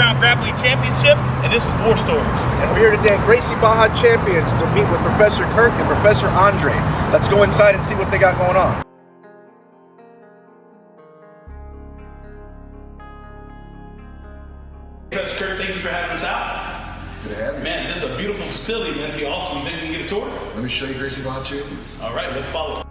Battleground Grappling Championship, and this is War Stories. And we're here today at Gracie Barra Champions to meet with Professor Kirk and Professor Andre. Let's go inside and see what they got going on. Professor Kirk, thank you for having us out. Good to have you. Man, this is a beautiful facility. Man, it'd be awesome. You think we can get a tour? Let me show you Gracie Barra Champions. All right, let's follow.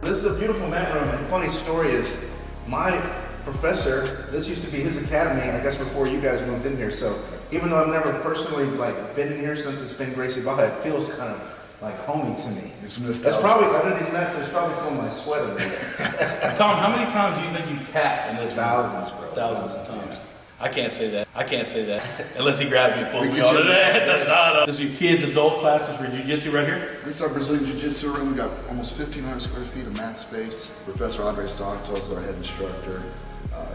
This is a beautiful mat room. The funny story is, my professor, this used to be his academy, I guess before you guys moved in here. So even though I've never personally been in here since it's been Gracie Barra, it feels kind of like homey to me. It's nostalgia. That's probably, under these mats, there's probably some of my sweat in there. Tom, how many times do you think you tapped in this? Thousands, bro. Thousands of times. I can't say that. I can't say that. Unless he grabs me and pulls me on to that. No. This is your kids' adult classes for jiu-jitsu right here? This is our Brazilian Jiu-Jitsu room. We got almost 1,500 square feet of mat space. Professor Andre Santos is our head instructor.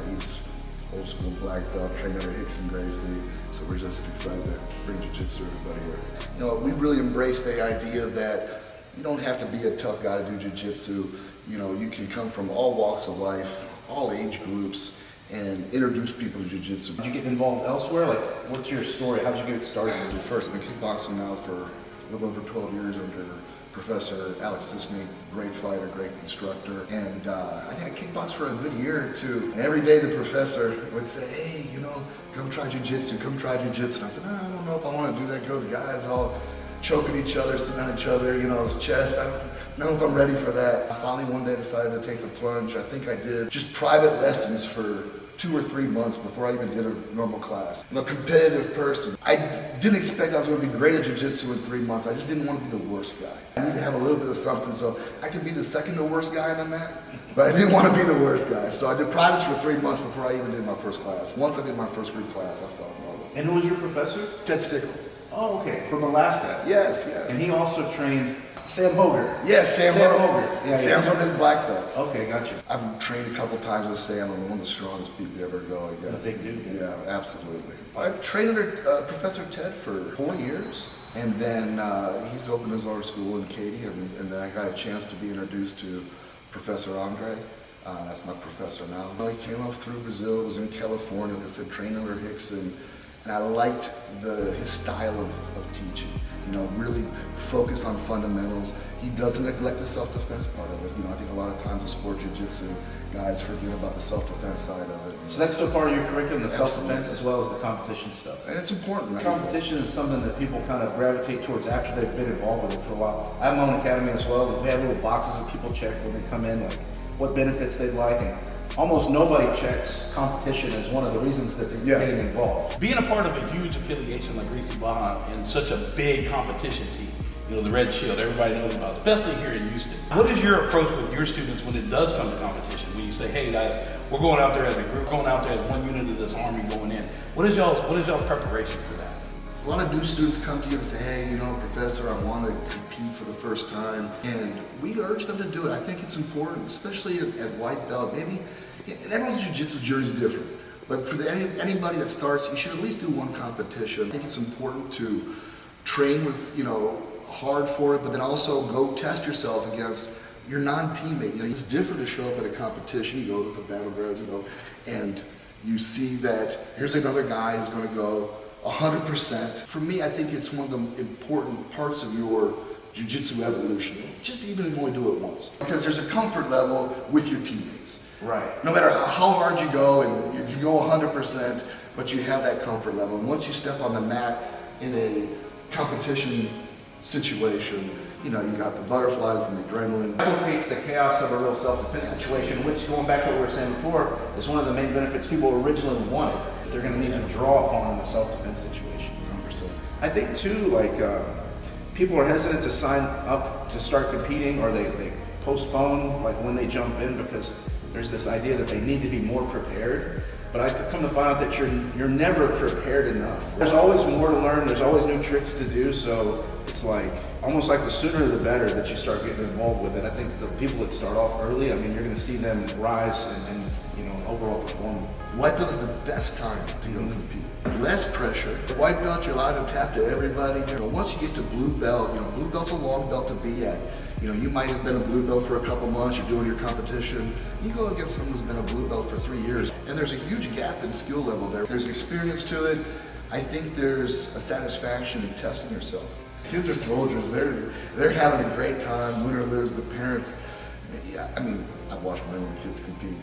He's old school black belt, trained under Hicks and Gracie. So we're just excited to bring jiu-jitsu to everybody here. You know, we really embrace the idea that you don't have to be a tough guy to do jiu-jitsu. You know, you can come from all walks of life, all age groups, and introduce people to jiu-jitsu. Did you get involved elsewhere? Like, what's your story? How'd you get started? First, I've been kickboxing now for a little over 12 years under Professor Alex Sisney, great fighter, great instructor. And I kickboxed for a good year or two. And every day the professor would say, hey, you know, come try jiu-jitsu, come try jiu-jitsu. And I said, I don't know if I want to do that. Those guys all choking each other, sitting on each other, you know, his chest. I don't know if I'm ready for that. I finally one day decided to take the plunge. I think I did just private lessons for 2 or 3 months before I even did a normal class. I'm a competitive person. I didn't expect I was going to be great at jiu-jitsu in 3 months. I just didn't want to be the worst guy. I need to have a little bit of something, so I could be the second to worst guy on the mat, but I didn't want to be the worst guy. So I did privates for 3 months before I even did my first class. Once I did my first group class, I fell in love with it. And who was your professor? Ted Stickle. Oh, okay, from Alaska. Yes, yes. And he also trained Sam Hoger. Yes, Sam Hoger. Yeah, Sam's one of his black belts. Okay, got you. I've trained a couple times with Sam. I'm one of the strongest people to ever go, I guess. A big dude. Yeah, absolutely. I trained under Professor Ted for 4 years, and then he's opened his own school in Katy, and then I got a chance to be introduced to Professor Andre. That's my professor now. He came up through Brazil, was in California, like I said, trained under Hickson, and I liked his style of teaching. You know, really focus on fundamentals. He doesn't neglect the self-defense part of it. You know, I think a lot of times in sport jiu-jitsu, guys forget about the self-defense side of it. So that's still part of your curriculum, the self-defense as well as the competition stuff. And it's important, right? Competition is something that people kind of gravitate towards after they've been involved with it for a while. I have my own academy as well. We have little boxes that people check when they come in, like what benefits they'd like, and almost nobody checks competition as one of the reasons that they're getting involved. Being a part of a huge affiliation like Gracie Barra and such a big competition team, you know, the Red Shield, everybody knows about, especially here in Houston. What is your approach with your students when it does come to competition? When you say, hey guys, we're going out there as a group, going out there as one unit of this army going in. What is y'all's preparation for that? A lot of new students come to you and say, hey, you know, Professor, I want to compete for the first time. And we urge them to do it. I think it's important, especially at white belt. Maybe, and everyone's jiu-jitsu journey is different. But for anybody that starts, you should at least do one competition. I think it's important to train with, you know, hard for it, but then also go test yourself against your non-teammate. You know, it's different to show up at a competition. You go to the Battleground, you know, and you see that here's another guy who's going to go 100%. For me, I think it's one of the important parts of your jiu-jitsu evolution. Just even only do it once. Because there's a comfort level with your teammates. Right. No matter how hard you go, and you go 100%, but you have that comfort level. And once you step on the mat in a competition situation, you know, you got the butterflies and the adrenaline. It showcases the chaos of a real self-defense situation, which, going back to what we were saying before, is one of the main benefits people originally wanted. They're going to need to draw upon in a self-defense situation. 100%. I think too, like, people are hesitant to sign up to start competing, or they postpone like when they jump in, because there's this idea that they need to be more prepared. But I come to find out that you're never prepared enough. There's always more to learn, there's always new tricks to do, so it's like, almost like the sooner the better that you start getting involved with it. I think the people that start off early, I mean, you're gonna see them rise and you know, overall performing. White belt is the best time to go compete. Less pressure. White belt, you're allowed to tap to everybody. Once you get to blue belt, blue belt's a long belt to be at. You might have been a blue belt for a couple months, you're doing your competition. You go against someone who's been a blue belt for 3 years, and there's a huge gap in skill level there. There's experience to it. I think there's a satisfaction in testing yourself. Kids are soldiers. They're having a great time, win or lose. The parents, I've watched my own kids compete.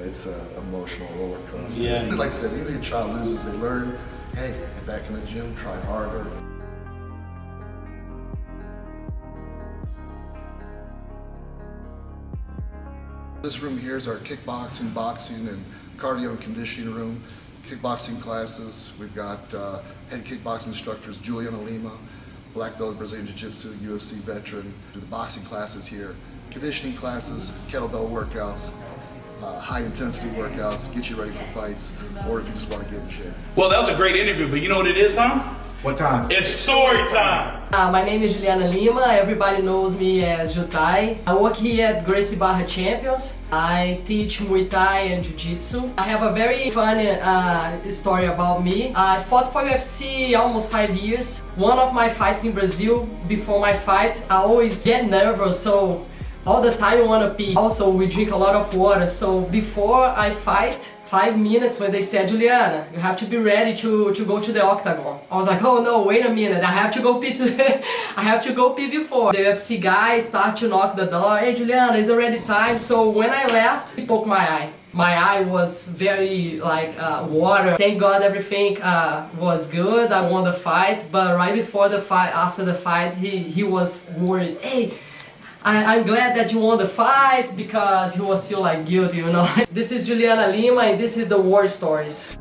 It's an emotional roller coaster. Yeah. Like I said, even if your child loses, they learn, hey, get back in the gym, try harder. This room here is our kickboxing, boxing, and cardio and conditioning room. Kickboxing classes, we've got head kickboxing instructors, Juliana Lima, black belt Brazilian Jiu-Jitsu, UFC veteran. Do the boxing classes here. Conditioning classes, kettlebell workouts, high intensity workouts, get you ready for fights, or if you just want to get in shape. Well, that was a great interview, but you know what it is, Tom? What time? It's story time! My name is Juliana Lima. Everybody knows me as Jutai. I work here at Gracie Barra Champions. I teach Muay Thai and Jiu-Jitsu. I have a very funny story about me. I fought for UFC almost 5 years. One of my fights in Brazil, before my fight, I always get nervous, so all the time I want to pee. Also, we drink a lot of water, so before I fight, 5 minutes when they said, Juliana, you have to be ready to go to the octagon. I was like, oh no, wait a minute, I have to go pee I have to go pee before. The UFC guy start to knock the door, hey Juliana, it's already time. So when I left, he poked my eye. My eye was very water. Thank God everything was good, I won the fight, but right before the fight, after the fight, he was worried, hey, I'm glad that you won the fight, because he was feel like guilty, This is Juliana Lima and this is the War Stories.